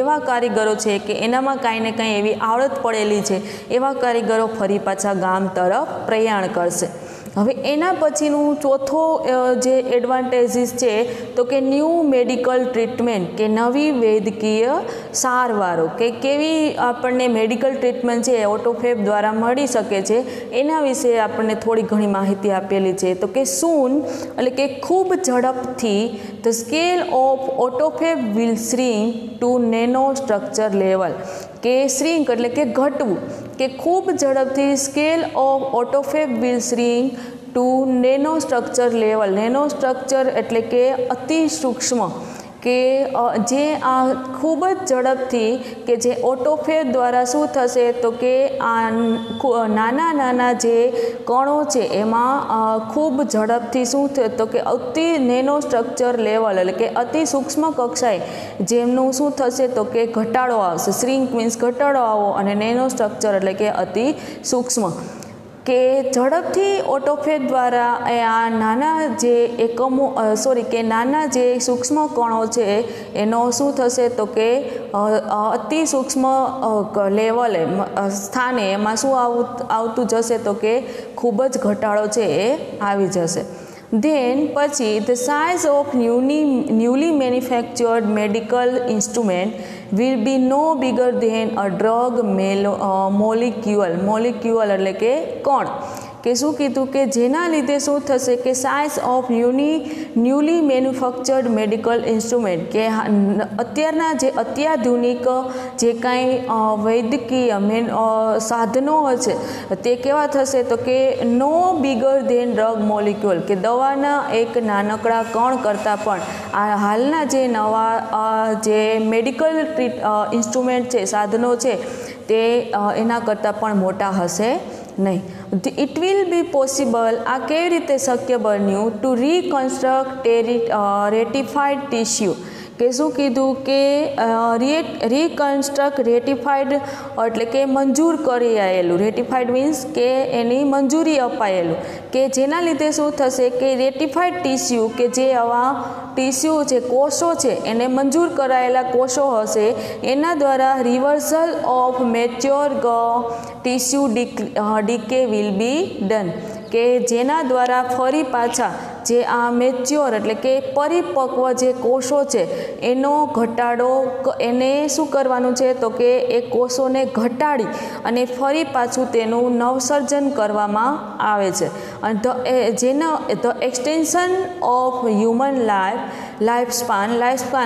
એવા કારીગરો છે કે એનામાં કાંઈ ને કાંઈ એવી આવડત પડેલી છે એવા કારીગરો ફરી પાછા ગામ તરફ પ્રયાણ કરશે. હવે એના પછીનું ચોથો જે એડવાન્ટેજીસ છે તો કે ન્યૂ મેડિકલ ટ્રીટમેન્ટ, કે નવી વૈદ્યકીય સારવારો, કે કેવી આપણને મેડિકલ ટ્રીટમેન્ટ છે ઓટોફેબ દ્વારા મળી શકે છે એના વિશે આપણને થોડી ઘણી માહિતી આપેલી છે. તો કે સૂન એટલે કે ખૂબ ઝડપથી the scale of autofab will shrink to nano structure level, કે શ્રિંક એટલે કે ઘટવું, કે ખૂબ ઝડપથી scale of autofab will shrink to nano structure level. Nano structure એટલે કે અતિ સૂક્ષ્મ, કે જે આ ખૂબ જ ઝડપથી કે જે ઓટોફેબ દ્વારા શું થશે તો કે આ નાના નાના જે કણો છે એમાં ખૂબ ઝડપથી શું થશે તો કે અતિ નેનો સ્ટ્રક્ચર લેવલ એટલે કે અતિ સૂક્ષ્મ કક્ષાએ જેમનું શું થશે તો કે ઘટાડો આવશે. શ્રિંક મીન્સ ઘટાડો આવો, અને નેનો સ્ટ્રક્ચર એટલે કે અતિ સૂક્ષ્મ, કે ઝડપથી ઓટોફેબ દ્વારા આ નાના જે એકમો કે નાના જે સૂક્ષ્મ કણો છે એનો શું થશે તો કે અતિ સૂક્ષ્મ લેવલે સ્થાને એમાં શું આવતું જશે તો કે ખૂબ જ ઘટાડો છે એ આવી જશે. ધેન પછી the size of newly manufactured medical instrument will be no bigger than a drug molecule એટલે કે કણ કે શું કીધું કે જેના લીધે શું થશે કે size of newly manufactured medical instrument કે અત્યારના જે અત્યાધુનિક જે કાંઈ વૈદ્યકીય સાધનો હશે તે કેવા થશે તો કે નો બિગર ધેન ડ્રગ મોલિક્યુલ કે દવાના એક નાનકડા કણ કરતાં પણ આ હાલના જે નવા જે મેડિકલ ઇન્સ્ટ્રુમેન્ટ છે સાધનો છે તે એના કરતાં પણ મોટા હશે નહીં. ઇટ વિલ બી પોસિબલ આ કેવી રીતે શક્ય બન્યું ટુ રીકન્સ્ટ્રક્ટ રેટિફાઈડ ટીસ્યુ કે શું કીધું કે રીકન્સ્ટ્રક્ટ રેટિફાઈડ એટલે કે મંજૂર કરી આવેલું રેટિફાઈડ મીન્સ કે એની મંજૂરી અપાયેલું કે જેના લીધે શું થશે કે રેટિફાઈડ ટીસ્યુ કે જે આવા ટીસ્યુ છે કોષો છે એને મંજૂર કરાયેલા કોષો હશે એના દ્વારા reversal of mature tissue decay will be done કે જેના દ્વારા ફરી પાછા જે આ મેચ્યોર એટલે કે પરિપક્વ જે કોષો છે એનો ઘટાડો એને શું કરવાનું છે તો કે એ કોષોને ઘટાડી અને ફરી પાછું તેનું નવસર્જન કરવામાં આવે છે. અને the extension of human life span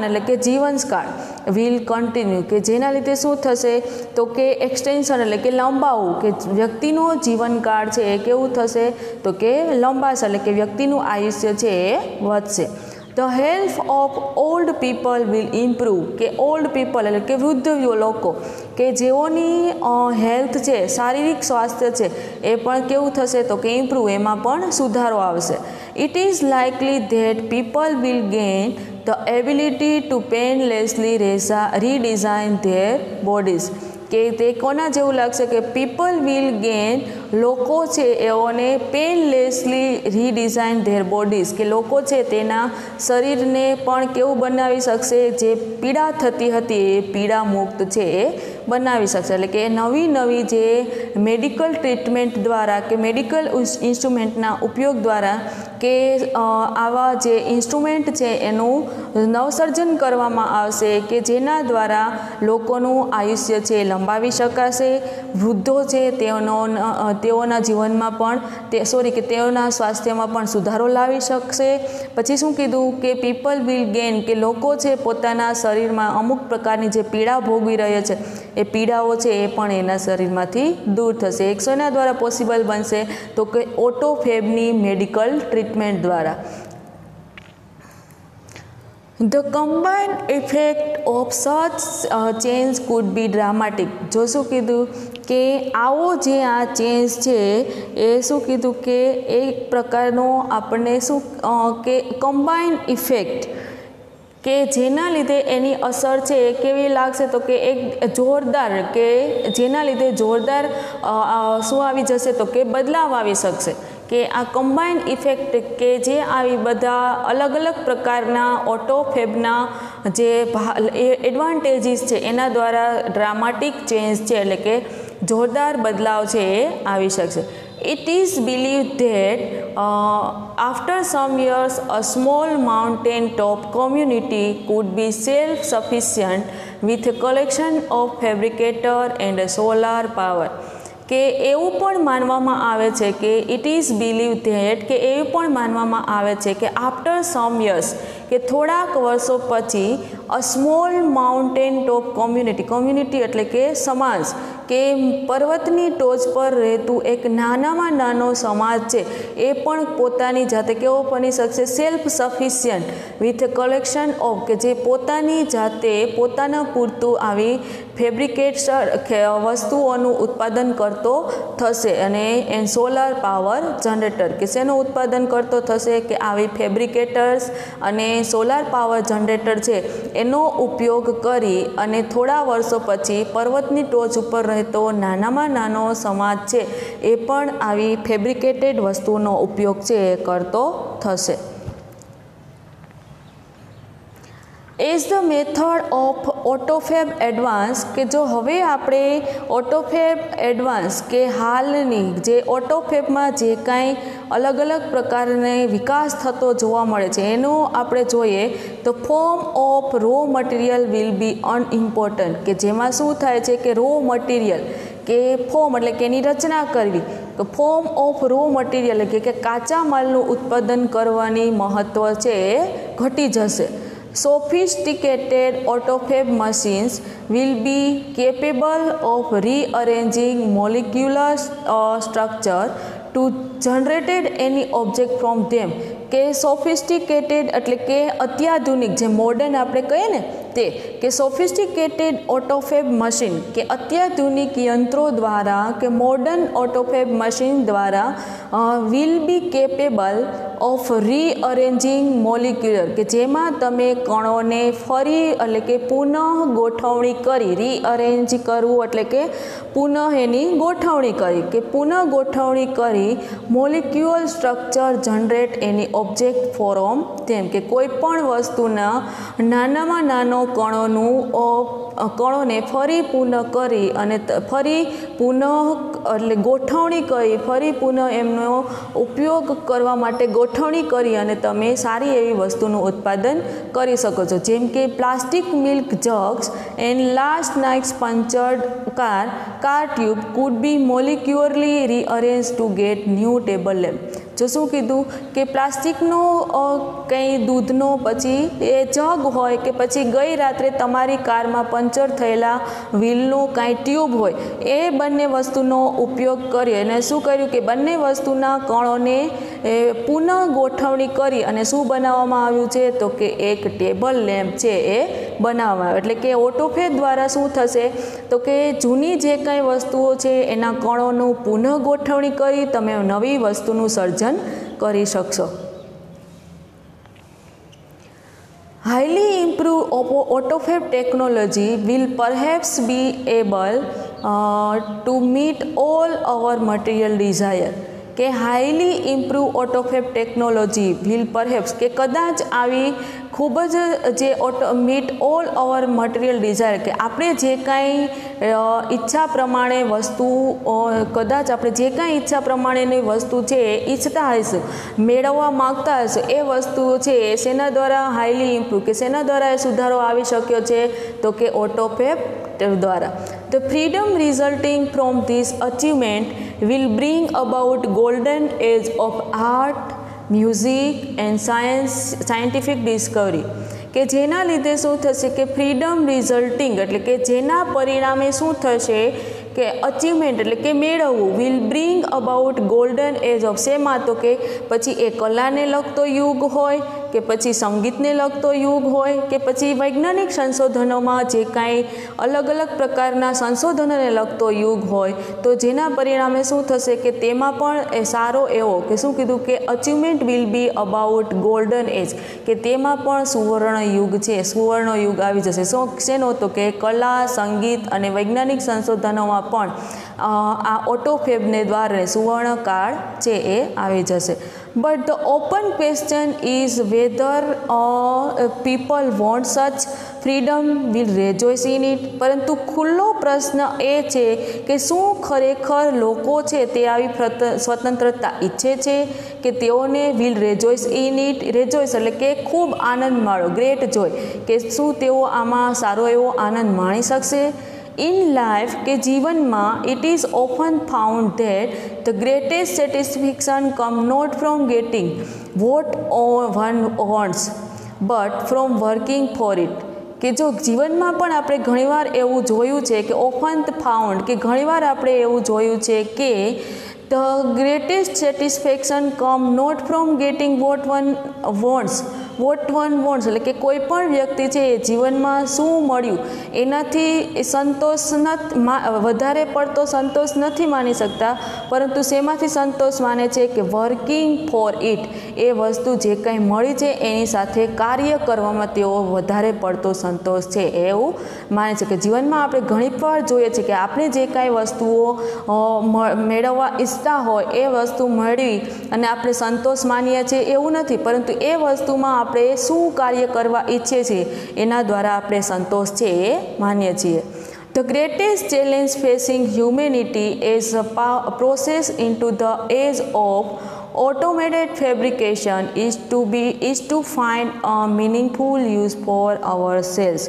એટલે કે જીવનકાળ વિલ કન્ટિન્યુ કે જેના લીધે શું થશે તો કે એક્સટેન્શન એટલે કે લંબાવવું કે વ્યક્તિનો જીવનકાળ છે એ કેવું થશે તો કે લંબાશે એટલે કે વ્યક્તિનું આયુષ્ય છે એ વધશે. The health of old people will improve કે ઓલ્ડ પીપલ એટલે કે વૃદ્ધ લોકો કે જેઓની હેલ્થ છે શારીરિક સ્વાસ્થ્ય છે એ પણ કેવું થશે તો કે ઇમ્પ્રૂવ એમાં પણ સુધારો આવશે. It is likely that people will gain the ability to painlessly redesign their bodies કે તે કોના જેવું લાગશે કે પીપલ વિલ ગેઇન લોકો છે એઓને પેનલેસલી રીડિઝાઇન ધેર બોડીઝ કે લોકો છે તેના શરીરને પણ કેવું બનાવી શકશે જે પીડા થતી હતી એ પીડા મુક્ત છે એ બનાવી શકશે એટલે કે નવી જે મેડિકલ ટ્રીટમેન્ટ દ્વારા કે મેડિકલ ઇન્સ્ટ્રુમેન્ટના ઉપયોગ દ્વારા કે આવા જે ઇન્સ્ટ્રુમેન્ટ છે એનું નવસર્જન કરવામાં આવશે કે જેના દ્વારા લોકોનું આયુષ્ય છે લંબાવી શકાશે. વૃદ્ધો છે તેઓના જીવનમાં પણ તેઓના સ્વાસ્થ્યમાં પણ સુધારો લાવી શકશે. પછી શું કીધું કે પીપલ વિલ ગેઇન કે લોકો છે પોતાના શરીરમાં અમુક પ્રકારની જે પીડા ભોગવી રહ્યા છે એ પીડાઓ છે એ પણ એના શરીરમાંથી દૂર થશે. શેના દ્વારા પોસિબલ બનશે તો કે ઓટોફેબની મેડિકલ ટ્રીટમેન્ટ દ્વારા. The combined effect of such change could be dramatic. જો શું કીધું કે આવો જે આ ચેન્જ છે એ શું કીધું કે એક પ્રકારનો આપણને શું કે કમ્બાઇન્ડ ઇફેક્ટ કે જેના લીધે એની અસર છે એ કેવી લાગશે તો કે એક જોરદાર કે જેના લીધે જોરદાર શું આવી જશે તો કે બદલાવ આવી શકશે કે આ કમ્બાઇન્ડ ઇફેક્ટ કે જે આવી બધા અલગ અલગ પ્રકારના ઓટોફેબના જે એડવાન્ટેજીસ છે એના દ્વારા ડ્રામાટિક ચેન્જ છે એટલે કે જોરદાર બદલાવ છે એ આવી શકશે. It is believed that after some years a small mountain top community could be self-sufficient with a collection of fabricator and solar power. કે એવું પણ માનવામાં આવે છે કે ઇટ ઇઝ બિલીવ ધેટ કે એવું પણ માનવામાં આવે છે કે આફ્ટર સમ યર્સ કે થોડાક વર્ષો પછી a small mountain top community એટલે કે સમાજ કે પર્વતની ટોચ પર રહેતું એક નાનામાં નાનો સમાજ છે એ પણ પોતાની જાતે કેવો બની શકશે self sufficient with collection of કે જે પોતાની જાતે પોતાના પૂરતું આવી ફેબ્રિકેટ વસ્તુઓનું ઉત્પાદન કરતો થશે અને સોલાર પાવર જનરેટર કે શેનું ઉત્પાદન કરતો થશે કે આવી ફેબ્રિકેટર્સ અને સોલાર પાવર જનરેટર છે એનો ઉપયોગ કરી અને થોડા વર્ષો પછી પર્વતની ટોચ ઉપર રહેતો નાનામાં નાનો સમાજ છે એ પણ આવી ફેબ્રિકેટેડ વસ્તુનો ઉપયોગ છે એ કરતો થશે. As the method of autofab advance, કે જો હવે આપણે ઓટોફેબ એડવાન્સ કે હાલની જે ઓટોફેબમાં જે કાંઈ અલગ અલગ પ્રકારને વિકાસ થતો જોવા મળે છે એનું આપણે જોઈએ તો form of raw material will be unimportant, કે જેમાં શું થાય છે કે રો મટીરિયલ કે ફોર્મ એટલે કે એની રચના કરવી, તો ફોર્મ ઓફ રો મટીરિયલ કે કાચા માલનું ઉત્પાદન કરવાની મહત્ત્વ છે એ ઘટી જશે. Sophisticated autofab machines will be capable of rearranging molecular structure to generate any object from them. કે સોફિસ્ટિકેટેડ એટલે કે અત્યાધુનિક, જે મોડર્ન આપણે કહીએ ને તે, કે સોફિસ્ટિકેટેડ ઓટોફેબ મશીન કે અત્યાધુનિક યંત્રો દ્વારા કે મોડર્ન ઓટોફેબ મશીન દ્વારા will be capable of rearranging molecular, કે જેમાં તમે કણોને ફરી એટલે કે પુનઃ ગોઠવણી કરી, રીઅરેન્જ કરવું એટલે કે પુનઃ એની ગોઠવણી કરી, કે પુનઃ ગોઠવણી કરી મોલિક્યુઅલ સ્ટ્રક્ચર જનરેટ એની ઓબ્જેક્ટ ફોરમ તેમ, કે કોઈ પણ વસ્તુના નાનામાં નાનો કણોને ફરી પુનઃ કરી અને ફરી પુનઃ એટલે ગોઠવણી કરી, ફરી પુનઃ એમનો ઉપયોગ કરવા માટે ગોઠવણી કરી અને તમે સારી એવી વસ્તુનું ઉત્પાદન કરી શકો છો. જેમ કે plastic milk jugs and last night's punctured car tube could be molecularly rearrange to get new table lamp. જો શું કીધું કે પ્લાસ્ટિકનો કંઈ દૂધનો પછી એ જગ હોય કે પછી ગઈ રાત્રે તમારી કારમાં પંચર થયેલા વ્હીલનું કાંઈ ટ્યુબ હોય, એ બંને વસ્તુનો ઉપયોગ કરી અને શું કર્યું કે બંને વસ્તુના કણોને પુનઃ ગોઠવણી કરી અને શું બનાવવામાં આવ્યું છે તો કે એક ટેબલ લેમ્પ છે એ બનાવવામાં આવ્યો. એટલે કે ઓટોફેબ દ્વારા શું થશે તો કે જૂની જે કંઈ વસ્તુઓ છે એના કણોનું પુનઃ ગોઠવણી કરી તમે નવી વસ્તુનું સર્જન કરી શકશો. Highly improved autofab technology will perhaps be able to meet all our material desire. કે highly improve autofab technology will perhaps, કે કદાચ આવી ખૂબ જ જે meet all our material desire, કે આપણે જે કાંઈ ઈચ્છા પ્રમાણે વસ્તુ કદાચ આપણે જે કાંઈ ઈચ્છા પ્રમાણેની વસ્તુ છે એ ઈચ્છતા હશું, મેળવવા માગતા હશું, એ વસ્તુઓ છે એ શેના દ્વારા હાઈલી ઇમ્પ્રૂવ, કે શેના દ્વારા એ સુધારો આવી શક્યો છે તો કે ઓટોફેબ દ્વારા. The freedom resulting from this achievement will bring about golden age of art, music and scientific discovery. કે જેના લીધે શું થશે કે ફ્રીડમ રિઝલ્ટિંગ એટલે કે જેના પરિણામે શું થશે કે અચીવમેન્ટ એટલે કે મેળવવું, will bring about golden age of શેમાં તો કે પછી એ કલાને લગતો યુગ હોય કે પછી સંગીતને લગતો યુગ હોય કે પછી વૈજ્ઞાનિક સંશોધનોમાં જે કાંઈ અલગ અલગ પ્રકારના સંશોધનોને લગતો યુગ હોય, તો જેના પરિણામે શું થશે કે તેમાં પણ એ સારો એવો કે શું કીધું કે achievement will be about golden age, કે તેમાં પણ સુવર્ણ યુગ છે, સુવર્ણ યુગ આવી જશે. શેનો તો કે કલા, સંગીત અને વૈજ્ઞાનિક સંશોધનોમાં પણ આ ઓટોફેબને દ્વારા સુવર્ણકાળ છે એ આવી જશે. But the open question is whether people want such freedom will rejoice in it. પરંતુ ખુલ્લો પ્રશ્ન એ છે કે શું ખરેખર લોકો છે તે આવી સ્વતંત્રતા ઈચ્છે છે, કે તેઓને વિલ રેજોઇસ ઇન ઇટ, રેજોઇસ એટલે કે ખૂબ આનંદ માણો, ગ્રેટ જોય, કે શું તેઓ આમાં સારો એવો આનંદ માણી શકશે. In life કે જીવનમાં it is often found that the greatest satisfaction come not from getting what one wants but from working for it. કે જો જીવનમાં પણ આપણે ઘણીવાર એવું જોયું છે કે ઓફન ફાઉન્ડ કે ઘણીવાર આપણે એવું જોયું છે કે the greatest satisfaction come not from getting what one wants એટલે કે કોઈ પણ વ્યક્તિ છે એ જીવનમાં શું મળ્યું એનાથી સંતોષ વધારે પડતો સંતોષ નથી માની શકતા, પરંતુ શેમાંથી સંતોષ માને છે કે વર્કિંગ ફોર ઇટ, એ વસ્તુ જે કંઈ મળી છે એની સાથે કાર્ય કરવામાં તેઓ વધારે પડતો સંતોષ છે એવું માને છે કે જીવનમાં આપણે ઘણીવાર જોઈએ છીએ કે આપણે જે કાંઈ વસ્તુઓ મેળવવા ઈચ્છતા હોય એ વસ્તુ મેળવી અને આપણે સંતોષ માનીએ છીએ એવું નથી, પરંતુ એ વસ્તુમાં આપણે શું કાર્ય કરવા ઈચ્છીએ છીએ એના દ્વારા આપણે સંતોષ છે એ માનીએ છીએ. The greatest challenge facing humanity as a process into the age of automated fabrication is to find a meaningful use for ourselves.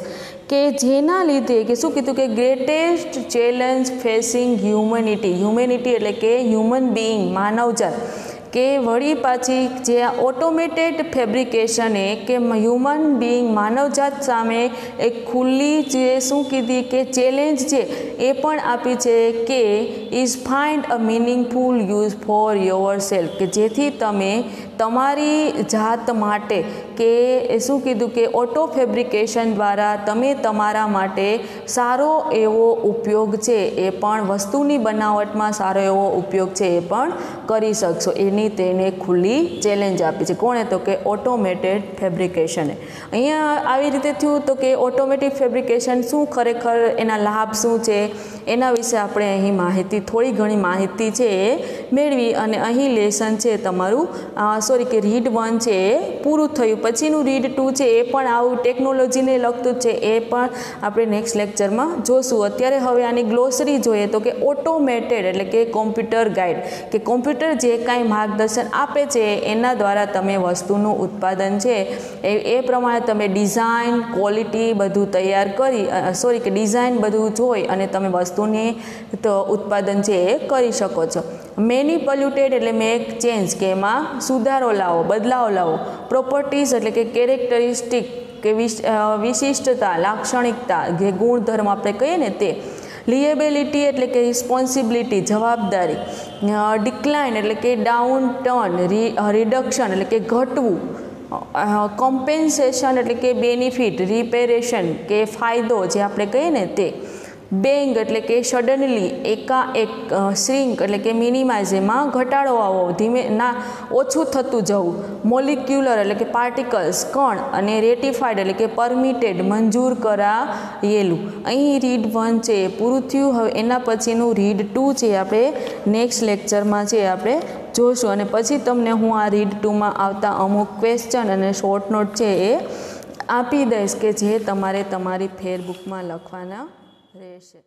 કે જેના લીધે કે શું કીધું કે ગ્રેટેસ્ટ ચેલેન્જ ફેસિંગ હ્યુમેનિટી એટલે કે હ્યુમન બિઈંગ માનવજાત કે વળી પાછી જે ઓટોમેટેડ ફેબ્રિકેશને કે હ્યુમન બિઈંગ માનવજાત સામે એક ખુલ્લી જે શું કીધી કે ચેલેન્જ છે એ પણ આપી છે કે is find a meaningful use for your self, કે જેથી તમે તમારી જાત માટે કે શું કીધું કે ઓટો ફેબ્રિકેશન દ્વારા તમે તમારા માટે સારો એવો ઉપયોગ છે એ પણ વસ્તુની બનાવટમાં સારો એવો ઉપયોગ છે એ પણ કરી શકશો. એની તેને ખુલ્લી ચેલેન્જ આપી છે. કોણે? તો કે ઓટોમેટેડ ફેબ્રિકેશને. અહીંયા આવી રીતે થયું તો કે ઓટોમેટિક ફેબ્રિકેશન શું ખરેખર એના લાભ શું છે એના વિશે આપણે અહીં માહિતી થોડી ઘણી માહિતી છે એ મેળવી અને અહીં લેસન છે તમારું કે રીડ 1 છે એ પૂરું થયું. પછીનું રીડ 2 છે એ પણ આવું ટેકનોલોજીને લગતું છે એ પણ આપણે નેક્સ્ટ લેક્ચરમાં જોશું. અત્યારે હવે આની ગ્લોસરી જોઈએ તો કે ઓટોમેટેડ એટલે કે કોમ્પ્યુટર ગાઈડ, કે કોમ્પ્યુટર જે કાંઈ માર્ગદર્શન આપે છે એના દ્વારા તમે વસ્તુનું ઉત્પાદન છે એ પ્રમાણે તમે ડિઝાઇન ક્વોલિટી બધું તૈયાર કરી કે ડિઝાઇન બધું જોઈ અને તમે વસ્તુની ઉત્પાદન છે એ કરી શકો છો. મેનિપ્યુલેટેડ એટલે મેક ચેન્જ કે એમાં સુધારો લાવો, બદલાવ લાવો. પ્રોપર્ટીઝ એટલે કે કેરેક્ટરિસ્ટિક કે વિશિષ્ટતા, લાક્ષણિકતા, જે ગુણધર્મ આપણે કહીએ ને તે. લિએબિલિટી એટલે કે રિસ્પોન્સિબિલિટી, જવાબદારી. ડિક્લાઇન એટલે કે ડાઉન ટર્ન, રિડક્શન એટલે કે ઘટવું. કોમ્પેન્સેશન એટલે કે બેનિફિટ, રિપેરેશન કે ફાયદો જે આપણે કહીએ ને તે. બેંગ એટલે કે સડનલી, એકાએક. શ્રિંક એટલે કે મિનિમાઇઝ, એમાં ઘટાડો આવો, ઓછું થતું જવું. મોલિક્યુલર એટલે કે પાર્ટિકલ્સ, કણ. અને રેટિફાઈડ એટલે કે પરમિટેડ, મંજૂર કરાયેલું. અહીં રીડ 1 છે એ પૂરું થયું. હવે એના પછીનું રીડ 2 છે આપણે નેક્સ્ટ લેક્ચરમાં છે આપણે જોશું અને પછી તમને હું આ રીડ 2માં આવતા અમુક ક્વેશ્ચન અને શોર્ટ નોટ છે એ આપી દઈશ કે જે તમારે તમારી ફેરબુકમાં લખવાના રહેશે.